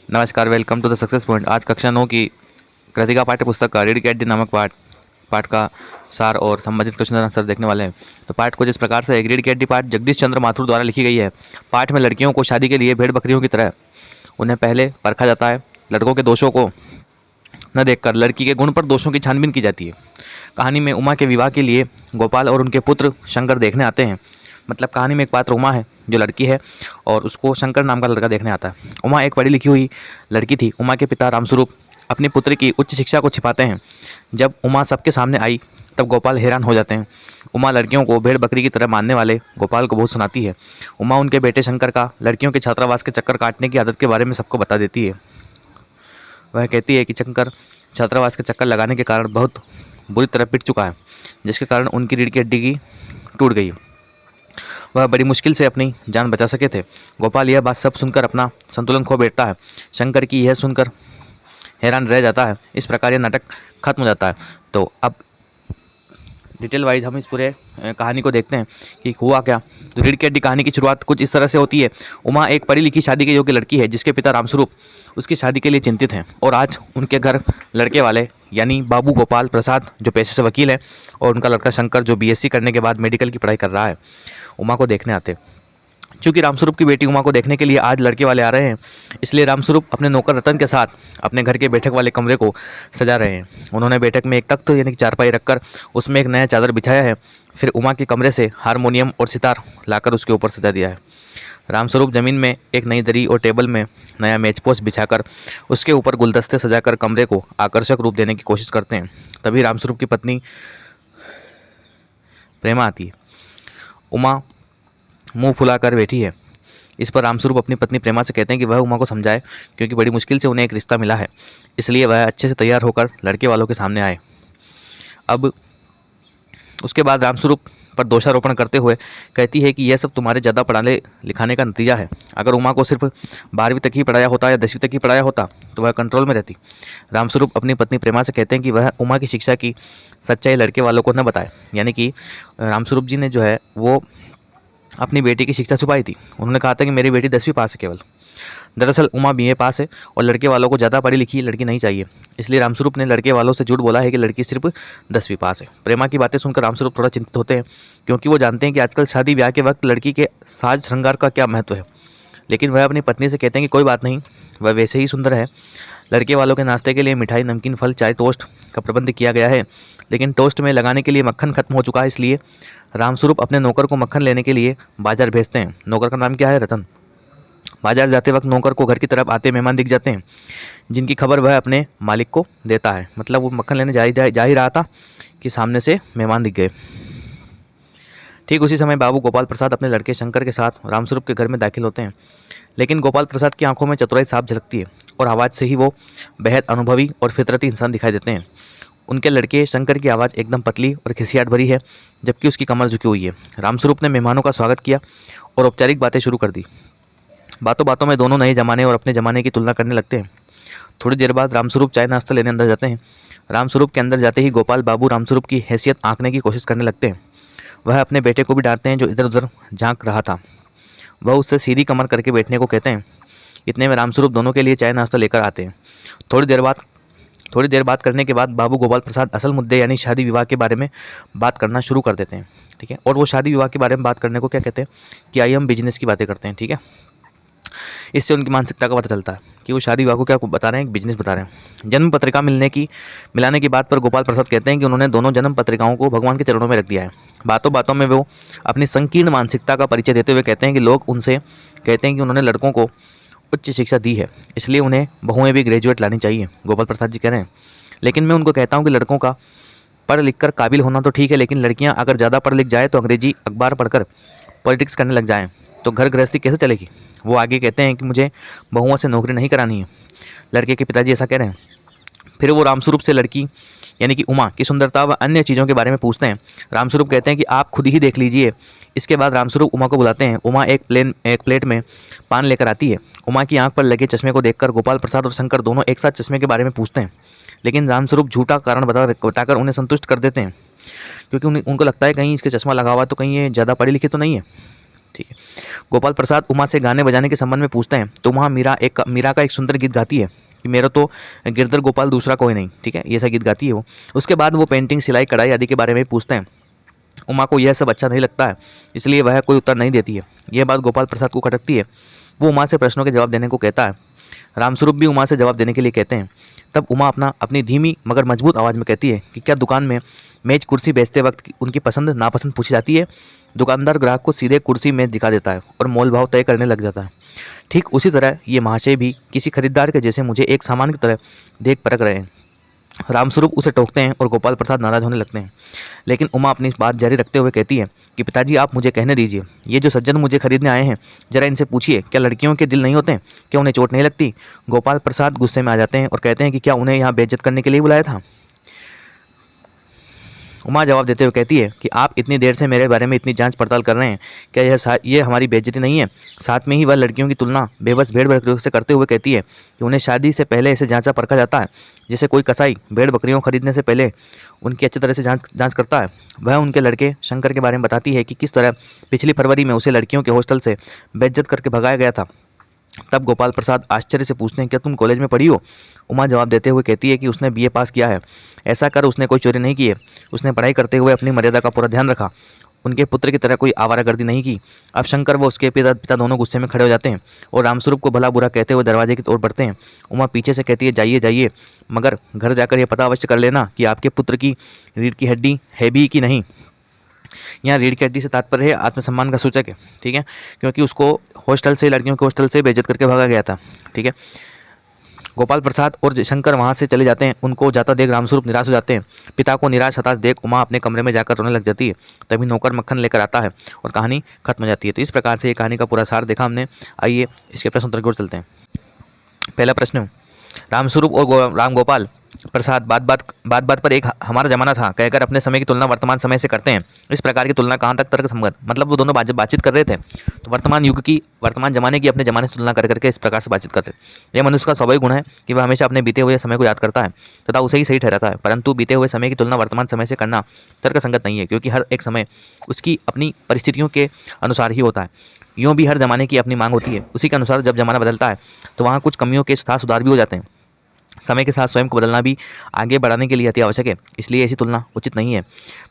नमस्कार, welcome to the success point. आज कक्षा 9 की कृतिका पाठ्य पुस्तक का रीड कैट डी नामक पाठ का सार और संबंधित क्वेश्चन आंसर देखने वाले हैं। तो पाठ को जिस प्रकार से रीड कैट डी पाठ जगदीश चंद्र माथुर द्वारा लिखी गई है। पाठ में लड़कियों को शादी के लिए भेड़ बकरियों की तरह उन्हें पहले परखा जाता है। लड़कों के दोषों को न देखकर लड़की के गुण पर दोषों की छानबीन की जाती है। कहानी में उमा के विवाह के लिए गोपाल और उनके पुत्र शंकर देखने आते हैं। मतलब कहानी में एक पात्र उमा है जो लड़की है और उसको शंकर नाम का लड़का देखने आता है। उमा एक पढ़ी लिखी हुई लड़की थी। उमा के पिता रामस्वरूप अपनी पुत्र की उच्च शिक्षा को छिपाते हैं। जब उमा सबके सामने आई तब गोपाल हैरान हो जाते हैं। उमा लड़कियों को भेड़ बकरी की तरह मानने वाले गोपाल को बहुत सुनाती है। उमा उनके बेटे शंकर का लड़कियों के छात्रावास के चक्कर काटने की आदत के बारे में सबको बता देती है। वह कहती है कि शंकर छात्रावास के चक्कर लगाने के कारण बहुत बुरी तरह पिट चुका है, जिसके कारण उनकी रीढ़ की हड्डी की टूट गई। वह बड़ी मुश्किल से अपनी जान बचा सके थे। गोपाल यह बात सब सुनकर अपना संतुलन खो बैठता है। शंकर की यह सुनकर हैरान रह जाता है। इस प्रकार यह नाटक खत्म हो जाता है। तो अब डिटेल वाइज हम इस पूरे कहानी को देखते हैं कि हुआ क्या। तो रीड कैट डी कहानी की शुरुआत कुछ इस तरह से होती है। उमा एक पढ़ी लिखी शादी के योग्य लड़की है जिसके पिता रामस्वरूप उसकी शादी के लिए चिंतित हैं और आज उनके घर लड़के वाले यानी बाबू गोपाल प्रसाद जो पेशे से वकील है और उनका लड़का शंकर जो बीएससी करने के बाद मेडिकल की पढ़ाई कर रहा है उमा को देखने आते। चूँकि रामस्वरूप की बेटी उमा को देखने के लिए आज लड़के वाले आ रहे हैं, इसलिए रामस्वरूप अपने नौकर रतन के साथ अपने घर के बैठक वाले कमरे को सजा रहे हैं। उन्होंने बैठक में एक तख्त यानी कि चारपाई रखकर उसमें एक नया चादर बिछाया है। फिर उमा के कमरे से हारमोनियम और सितार लाकर उसके ऊपर सजा दिया है। रामस्वरूप जमीन में एक नई दरी और टेबल में नया मेजपोश बिछाकर उसके ऊपर गुलदस्ते सजाकर कमरे को आकर्षक रूप देने की कोशिश करते हैं। तभी रामस्वरूप की पत्नी प्रेमा आती है। उमा मुंह फुलाकर बैठी है। इस पर रामस्वरूप अपनी पत्नी प्रेमा से कहते हैं कि वह उमा को समझाए, क्योंकि बड़ी मुश्किल से उन्हें एक रिश्ता मिला है, इसलिए वह अच्छे से तैयार होकर लड़के वालों के सामने आए। अब उसके बाद रामस्वरूप पर दोषारोपण करते हुए कहती है कि यह सब तुम्हारे ज़्यादा पढ़ाने लिखाने का नतीजा है। अगर उमा को सिर्फ 12वीं तक ही पढ़ाया होता या 10वीं तक ही पढ़ाया होता तो वह कंट्रोल में रहती। रामस्वरूप अपनी पत्नी प्रेमा से कहते हैं कि वह उमा की शिक्षा की सच्चाई लड़के वालों को न बताए। यानी कि रामस्वरूप जी ने जो है वो अपनी बेटी की शिक्षा छुपाई थी। उन्होंने कहा था कि मेरी बेटी 10वीं पास है केवल। दरअसल उमा बीए पास है और लड़के वालों को ज़्यादा पढ़ी लिखी लड़की नहीं चाहिए, इसलिए रामस्वरूप ने लड़के वालों से झूठ बोला है कि लड़की सिर्फ 10वीं पास है। प्रेमा की बातें सुनकर रामस्वरूप थोड़ा चिंतित होते हैं, क्योंकि वो जानते हैं कि आजकल शादी ब्याह के वक्त लड़की के साज श्रृंगार का क्या महत्व है। लेकिन वह अपनी पत्नी से कहते हैं कि कोई बात नहीं, वह वैसे ही सुंदर है। लड़के वालों के नाश्ते के लिए मिठाई, नमकीन, फल, चाय, टोस्ट का प्रबंध किया गया है, लेकिन टोस्ट में लगाने के लिए मक्खन खत्म हो चुका है, इसलिए रामस्वरूप अपने नौकर को मक्खन लेने के लिए बाजार भेजते हैं। नौकर का नाम क्या है? रतन। बाजार जाते वक्त नौकर को घर की तरफ आते मेहमान दिख जाते हैं, जिनकी खबर वह अपने मालिक को देता है। मतलब वो मक्खन लेने जा ही रहा था कि सामने से मेहमान दिख गए। ठीक उसी समय बाबू गोपाल प्रसाद अपने लड़के शंकर के साथ रामस्वरूप के घर में दाखिल होते हैं। लेकिन गोपाल प्रसाद की आंखों में चतुराई साफ झलकती है और आवाज़ से ही वो बेहद अनुभवी और फितरती इंसान दिखाई देते हैं। उनके लड़के शंकर की आवाज़ एकदम पतली और खिसियाट भरी है, जबकि उसकी कमर झुकी हुई है। रामस्वरूप ने मेहमानों का स्वागत किया और औपचारिक बातें शुरू कर दी। बातों बातों में दोनों नए ज़माने और अपने ज़माने की तुलना करने लगते हैं। थोड़ी देर बाद रामस्वरूप चाय नाश्ता लेने अंदर जाते हैं। रामस्वरूप के अंदर जाते ही गोपाल बाबू रामस्वरूप की हैसियत आंकने की कोशिश करने लगते हैं। वह अपने बेटे को भी डांटते हैं जो इधर उधर झांक रहा था। वह उससे सीधी कमर करके बैठने को कहते हैं। इतने में रामस्वरूप दोनों के लिए चाय नाश्ता लेकर आते हैं। थोड़ी देर बात करने के बाद बाबू गोपाल प्रसाद असल मुद्दे यानी शादी विवाह के बारे में बात करना शुरू कर देते हैं। ठीक है, और वो शादी विवाह के बारे में बात करने को क्या कहते हैं कि आइए हम बिजनेस की बातें करते हैं। ठीक है, इससे उनकी मानसिकता का पता चलता है कि वो शादी विवाह को क्या बता रहे हैं, बिजनेस बता रहे हैं। जन्म पत्रिका मिलाने की बात पर गोपाल प्रसाद कहते हैं कि उन्होंने दोनों जन्म पत्रिकाओं को भगवान के चरणों में रख दिया है। बातों बातों में वो अपनी संकीर्ण मानसिकता का परिचय देते हुए कहते हैं कि लोग उनसे कहते हैं कि उन्होंने लड़कों को उच्च शिक्षा दी है, इसलिए उन्हें बहुएं भी ग्रेजुएट लानी चाहिए। गोपाल प्रसाद जी कह रहे हैं, लेकिन मैं उनको कहता हूँ कि लड़कों का पढ़ लिख कर काबिल होना तो ठीक है, लेकिन लड़कियाँ अगर ज़्यादा पढ़ लिख जाए तो अंग्रेजी अखबार पढ़कर पॉलिटिक्स करने लग जाएँ तो घर गृहस्थी कैसे चलेगी। वो आगे कहते हैं कि मुझे बहुओं से नौकरी नहीं करानी है। लड़के के पिताजी ऐसा कह रहे हैं। फिर वो रामस्वरूप से लड़की यानी कि उमा की सुंदरता व अन्य चीज़ों के बारे में पूछते हैं। रामस्वरूप कहते हैं कि आप खुद ही देख लीजिए। इसके बाद रामस्वरूप उमा को बुलाते हैं। उमा एक प्लेट में पान लेकर आती है। उमा की आंख पर लगे चश्मे को देखकर गोपाल प्रसाद और शंकर दोनों एक साथ चश्मे के बारे में पूछते हैं, लेकिन रामस्वरूप झूठा कारण बताकर उन्हें संतुष्ट कर देते हैं, क्योंकि उनको लगता है कहीं इसके चश्मा लगा हुआ तो कहीं ये ज़्यादा पढ़ी लिखी तो नहीं है। ठीक है, गोपाल प्रसाद उमा से गाने बजाने के संबंध में पूछते हैं तो वहाँ मीरा का एक सुंदर गीत गाती है कि मेरा तो गिरधर गोपाल दूसरा कोई नहीं, ठीक है, ये सा गीत गाती है वो। उसके बाद वो पेंटिंग, सिलाई, कढ़ाई आदि के बारे में पूछते हैं। उमा को यह सब अच्छा नहीं लगता है, इसलिए वह कोई उत्तर नहीं देती है। यह बात गोपाल प्रसाद को खटकती है। वो उमा से प्रश्नों के जवाब देने को कहता है। रामस्वरूप भी उमा से जवाब देने के लिए कहते हैं। तब उमा अपनी धीमी मगर मजबूत आवाज़ में कहती है कि क्या दुकान में मेज कुर्सी बेचते वक्त उनकी पसंद नापसंद पूछी जाती है? दुकानदार ग्राहक को सीधे कुर्सी मेज दिखा देता है और मोल भाव तय करने लग जाता है। ठीक उसी तरह ये महाशय भी किसी खरीदार के जैसे मुझे एक सामान की तरह देख परख रहे हैं। रामस्वरूप उसे टोकते हैं और गोपाल प्रसाद नाराज होने लगते हैं। लेकिन उमा अपनी बात जारी रखते हुए कहती है कि पिताजी, आप मुझे कहने दीजिए, ये जो सज्जन मुझे खरीदने आए हैं, जरा इनसे पूछिए क्या लड़कियों के दिल नहीं होते हैं? क्या उन्हें चोट नहीं लगती? गोपाल प्रसाद गुस्से में आ जाते हैं और कहते हैं कि क्या उन्हें यहाँ बेइज्जत करने के लिए बुलाया था? उमा जवाब देते हुए कहती है कि आप इतनी देर से मेरे बारे में इतनी जांच पड़ताल कर रहे हैं, क्या ये हमारी बेइज्जती नहीं है? साथ में ही वह लड़कियों की तुलना बेबस भेड़ बकरियों से करते हुए कहती है कि उन्हें शादी से पहले ऐसे जांचा परखा जाता है जैसे कोई कसाई भेड़ बकरियों खरीदने से पहले उनकी अच्छी तरह से जांच करता है। वह उनके लड़के शंकर के बारे में बताती है कि किस तरह पिछली फरवरी में उसे लड़कियों के हॉस्टल से बेइज्जत करके भगाया गया था। तब गोपाल प्रसाद आश्चर्य से पूछते हैं, क्या तुम कॉलेज में पढ़ी हो? उमा जवाब देते हुए कहती है कि उसने बीए पास किया है। ऐसा कर उसने कोई चोरी नहीं की है। उसने पढ़ाई करते हुए अपनी मर्यादा का पूरा ध्यान रखा, उनके पुत्र की तरह कोई आवारागर्दी नहीं की। अब शंकर व उसके पिता दोनों गुस्से में खड़े हो जाते हैं और रामस्वरूप को भला बुरा कहते हुए दरवाजे की ओर बढ़ते हैं। उमा पीछे से कहती है, जाइए जाइए, मगर घर जाकर यह पता अवश्य कर लेना कि आपके पुत्र की रीढ़ की हड्डी है भी कि नहीं। यहाँ रीढ़ की हड्डी से तात्पर्य है आत्मसम्मान का सूचक है, ठीक है, क्योंकि उसको हॉस्टल से, लड़कियों के हॉस्टल से बेइज्जत करके भागा गया था, ठीक है। गोपाल प्रसाद और शंकर वहाँ से चले जाते हैं। उनको जाता देख रामस्वरूप निराश हो जाते हैं। पिता को निराश हताश देख उमा अपने कमरे में जाकर रोने लग जाती है। तभी नौकर मक्खन लेकर आता है और कहानी खत्म हो जाती है। तो इस प्रकार से ये कहानी का पूरा सार देखा हमने। आइए इसके प्रश्न उत्तर की ओर चलते हैं। पहला प्रश्न, रामस्वरूप और राम गोपाल प्रसाद बात पर एक हमारा जमाना था कहकर अपने समय की तुलना वर्तमान समय से करते हैं। इस प्रकार की तुलना कहाँ तक तर्कसंगत? मतलब वो दोनों बातचीत कर रहे थे तो वर्तमान युग की, वर्तमान जमाने की अपने जमाने से तुलना करके इस प्रकार से बातचीत कर रहे थे। यह मनुष्य का स्वाभाविक गुण है कि वह हमेशा अपने बीते हुए समय को याद करता है तथा उसे ही सही ठहराता है, परंतु बीते हुए समय की तुलना वर्तमान समय से करना तर्कसंगत नहीं है, क्योंकि हर एक समय उसकी अपनी परिस्थितियों के अनुसार ही होता है। यूँ भी हर जमाने की अपनी मांग होती है। उसी के अनुसार जब जमाना बदलता है तो वहाँ कुछ कमियों के सुधार भी हो जाते हैं। समय के साथ स्वयं को बदलना भी आगे बढ़ाने के लिए अति आवश्यक है, इसलिए ऐसी तुलना उचित नहीं है।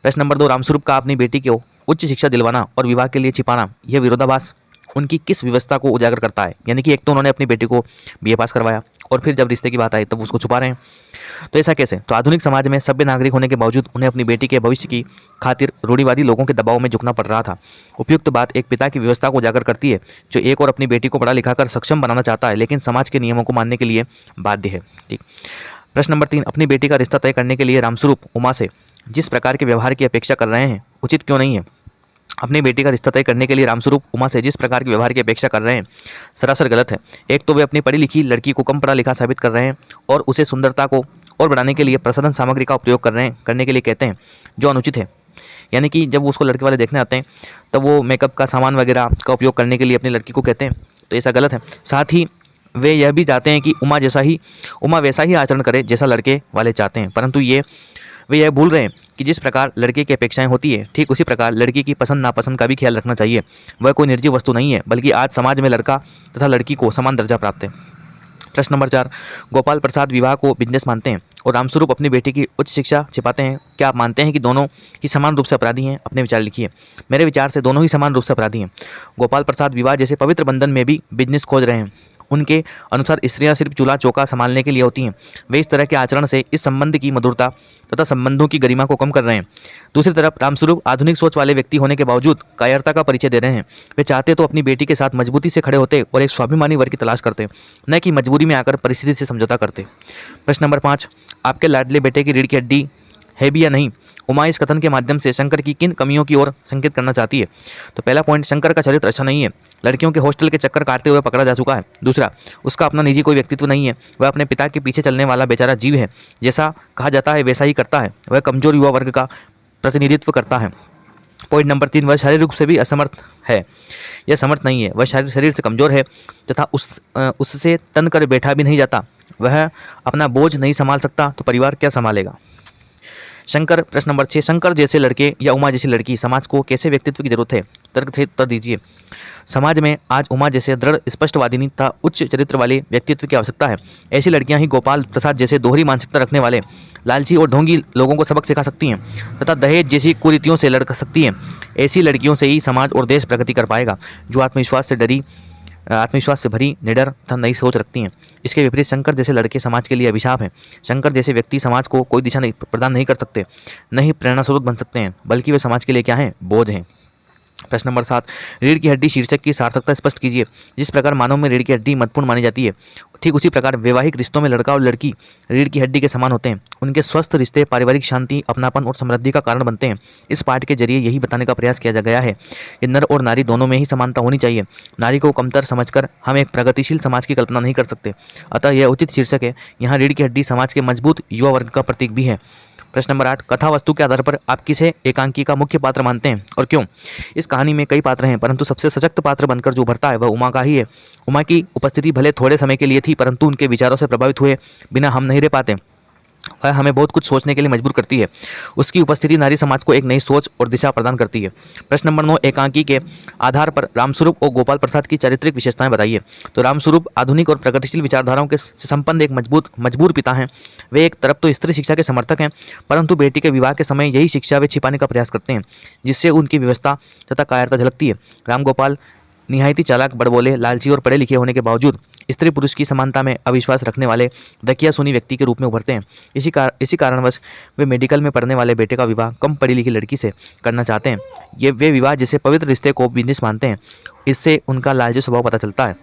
प्रश्न नंबर 2, रामस्वरूप का अपनी बेटी को उच्च शिक्षा दिलवाना और विवाह के लिए छिपाना, यह विरोधाभास उनकी किस व्यवस्था को उजागर करता है? यानी कि एक तो उन्होंने अपनी बेटी को बीए पास करवाया और फिर जब रिश्ते की बात आई तब उसको छुपा रहे हैं, तो ऐसा कैसे? तो आधुनिक समाज में सभ्य नागरिक होने के बावजूद उन्हें अपनी बेटी के भविष्य की खातिर रूढ़िवादी लोगों के दबाव में झुकना पड़ रहा था। उपयुक्त बात एक पिता की व्यवस्था को उजागर करती है जो एक और अपनी बेटी को पढ़ा लिखा कर सक्षम बनाना चाहता है, लेकिन समाज के नियमों को मानने के लिए बाध्य है। ठीक। प्रश्न नंबर 3, अपनी बेटी का रिश्ता तय करने के लिए रामस्वरूप उमा से जिस प्रकार के व्यवहार की अपेक्षा कर रहे हैं उचित क्यों नहीं है? अपनी बेटी का रिश्ता तय करने के लिए रामस्वरूप उमा से जिस प्रकार के व्यवहार की अपेक्षा कर रहे हैं सरासर गलत है। एक तो वे अपनी पढ़ी लिखी लड़की को कम पढ़ा लिखा साबित कर रहे हैं और उसे सुंदरता को और बढ़ाने के लिए प्रसाधन सामग्री का उपयोग करने के लिए कहते हैं, जो अनुचित है। यानी कि जब उसको लड़के वाले देखने आते हैं तब वो मेकअप का सामान वगैरह का उपयोग करने के लिए अपनी लड़की को कहते हैं, तो ऐसा गलत है। साथ ही वे यह भी चाहते हैं कि उमा वैसा ही आचरण करे जैसा लड़के वाले चाहते हैं, परंतु वे यह भूल रहे हैं कि जिस प्रकार लड़के की अपेक्षाएं होती है ठीक उसी प्रकार लड़की की पसंद नापसंद का भी ख्याल रखना चाहिए। वह कोई निर्जीव वस्तु नहीं है, बल्कि आज समाज में लड़का तथा लड़की को समान दर्जा प्राप्त है। प्रश्न नंबर 4, गोपाल प्रसाद विवाह को बिजनेस मानते हैं और रामस्वरूप अपनी बेटी की उच्च शिक्षा छिपाते हैं। क्या आप मानते हैं कि दोनों ही समान रूप से अपराधी हैं? अपने विचार लिखिए। मेरे विचार से दोनों ही समान रूप से अपराधी हैं। गोपाल प्रसाद विवाह जैसे पवित्र बंधन में भी बिजनेस खोज रहे हैं। उनके अनुसार स्त्रियां सिर्फ चूल्हा चौका संभालने के लिए होती हैं। वे इस तरह के आचरण से इस संबंध की मधुरता तथा संबंधों की गरिमा को कम कर रहे हैं। दूसरी तरफ रामस्वरूप आधुनिक सोच वाले व्यक्ति होने के बावजूद कायरता का परिचय दे रहे हैं। वे चाहते तो अपनी बेटी के साथ मजबूती से खड़े होते और एक स्वाभिमानी वर्ग की तलाश करते, न कि मजबूरी में आकर परिस्थिति से समझौता करते। प्रश्न नंबर 5, आपके लाडले बेटे की रीढ़ की हड्डी है भी या नहीं? उमा इस कथन के माध्यम से शंकर की किन कमियों की ओर संकेत करना चाहती है? तो पहला पॉइंट, शंकर का चरित्र अच्छा नहीं है। लड़कियों के हॉस्टल के चक्कर काटते हुए पकड़ा जा चुका है। दूसरा, उसका अपना निजी कोई व्यक्तित्व नहीं है। वह अपने पिता के पीछे चलने वाला बेचारा जीव है। जैसा कहा जाता है वैसा ही करता है। वह कमजोर युवा वर्ग का प्रतिनिधित्व करता है। पॉइंट नंबर 3, वह शारीरिक रूप से भी असमर्थ है। यह समर्थ नहीं है, वह शरीर से कमजोर है तथा उससे तन कर बैठा भी नहीं जाता। वह अपना बोझ नहीं संभाल सकता तो परिवार क्या संभालेगा? शंकर, प्रश्न नंबर 6, शंकर जैसे लड़के या उमा जैसी लड़की समाज को कैसे व्यक्तित्व की जरूरत है? तर्क से उत्तर दीजिए। समाज में आज उमा जैसे दृढ़ स्पष्टवादिनी तथा उच्च चरित्र वाले व्यक्तित्व की आवश्यकता है। ऐसी लड़कियां ही गोपाल प्रसाद जैसे दोहरी मानसिकता रखने वाले लालची और ढोंगी लोगों को सबक सिखा सकती हैं तथा दहेज जैसी कुरीतियों से लड़ सकती हैं। ऐसी लड़कियों से ही समाज और देश प्रगति कर पाएगा, जो आत्मविश्वास से भरी, निडर तथा नई सोच रखती हैं। इसके विपरीत शंकर जैसे लड़के समाज के लिए अभिशाप हैं। शंकर जैसे व्यक्ति समाज को कोई दिशा नहीं प्रदान नहीं कर सकते, न ही प्रेरणा स्रोत बन सकते हैं, बल्कि वे समाज के लिए क्या हैं? बोझ हैं। प्रश्न नंबर 7, रीढ़ की हड्डी शीर्षक की सार्थकता स्पष्ट कीजिए। जिस प्रकार मानव में रीढ़ की हड्डी महत्वपूर्ण मानी जाती है, ठीक उसी प्रकार वैवाहिक रिश्तों में लड़का और लड़की रीढ़ की हड्डी के समान होते हैं। उनके स्वस्थ रिश्ते पारिवारिक शांति, अपनापन और समृद्धि का कारण बनते हैं। इस पाठ के जरिए यही बताने का प्रयास किया गया है कि नर और नारी दोनों में ही समानता होनी चाहिए। नारी को कमतर समझकर हम एक प्रगतिशील समाज की कल्पना नहीं कर सकते। अतः यह उचित शीर्षक है। यहाँ रीढ़ की हड्डी समाज के मजबूत युवा वर्ग का प्रतीक भी है। प्रश्न नंबर 8, कथा वस्तु के आधार पर आप किसे एकांकी का मुख्य पात्र मानते हैं और क्यों? इस कहानी में कई पात्र हैं, परंतु सबसे सशक्त पात्र बनकर जो उभरता है वह उमा का ही है। उमा की उपस्थिति भले थोड़े समय के लिए थी, परंतु उनके विचारों से प्रभावित हुए बिना हम नहीं रह पाते। वह हमें बहुत कुछ सोचने के लिए मजबूर करती है। उसकी उपस्थिति नारी समाज को एक नई सोच और दिशा प्रदान करती है। प्रश्न नंबर 9, एकांकी के आधार पर रामस्वरूप और गोपाल प्रसाद की चारित्रिक विशेषताएं बताइए। तो रामस्वरूप आधुनिक और प्रगतिशील विचारधाराओं के संपन्न एक मजबूर पिता हैं। वे एक तरफ तो स्त्री शिक्षा के समर्थक हैं, परंतु बेटी के विवाह के समय यही शिक्षा वे छिपाने का प्रयास करते हैं, जिससे उनकी व्यवस्था तथा कायरता झलकती है। राम गोपाल निहायती चालाक, बड़बोले, लालची और पढ़े लिखे होने के बावजूद स्त्री पुरुष की समानता में अविश्वास रखने वाले दकिया सुनी व्यक्ति के रूप में उभरते हैं। इसी कारणवश वे मेडिकल में पढ़ने वाले बेटे का विवाह कम पढ़ी लिखी लड़की से करना चाहते हैं। वे विवाह जैसे पवित्र रिश्ते को बिजनेस मानते हैं। इससे उनका लालची स्वभाव पता चलता है।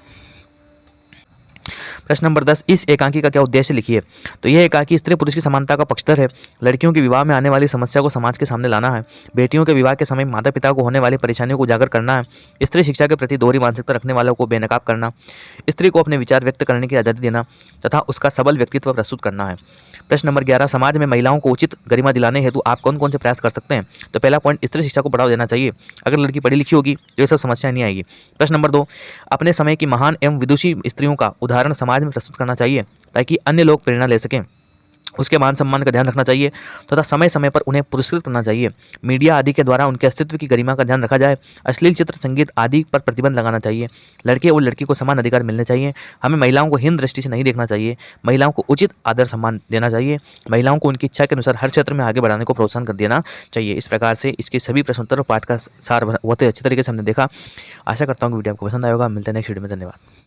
प्रश्न नंबर 10, इस एकांकी का क्या उद्देश्य लिखिए। तो यह एकांकी स्त्री पुरुष की समानता का पक्षधर है। लड़कियों के विवाह में आने वाली समस्या को समाज के सामने लाना है। बेटियों के विवाह के समय माता पिता को होने वाली परेशानियों को उजागर करना है। स्त्री शिक्षा के प्रति दोहरी मानसिकता रखने वालों को बेनकाब करना, स्त्री को अपने विचार व्यक्त करने की आज़ादी देना तथा उसका सबल व्यक्तित्व प्रस्तुत करना है। प्रश्न नंबर 11, समाज में महिलाओं को उचित गरिमा दिलाने हेतु आप कौन कौन से प्रयास कर सकते हैं? तो पहला पॉइंट, स्त्री शिक्षा को बढ़ावा देना चाहिए। अगर लड़की पढ़ी लिखी होगी तो ये सब समस्या नहीं आएगी। प्रश्न नंबर 2, अपने समय की महान एवं विदुषी स्त्रियों का उदाहरण समाज में प्रस्तुत करना चाहिए ताकि अन्य लोग प्रेरणा ले सकें। उसके मान सम्मान का ध्यान रखना चाहिए तथा समय समय पर उन्हें पुरस्कृत करना चाहिए। मीडिया आदि के द्वारा उनके अस्तित्व की गरिमा का ध्यान रखा जाए। अश्लील चित्र, संगीत आदि पर प्रतिबंध लगाना चाहिए। लड़के और लड़की को समान अधिकार मिलने चाहिए। हमें महिलाओं को हीन दृष्टि से नहीं देखना चाहिए। महिलाओं को उचित आदर सम्मान देना चाहिए। महिलाओं को उनकी इच्छा के अनुसार हर क्षेत्र में आगे बढ़ाने को प्रोत्साहन कर देना चाहिए। इस प्रकार से इसके सभी प्रश्नोत्तर पाठ का सार बहुत ही अच्छी तरीके से हमने देखा। आशा करता हूँ कि वीडियो आपको पसंद आएगा। मिलते हैं नेक्स्ट वीडियो में। धन्यवाद।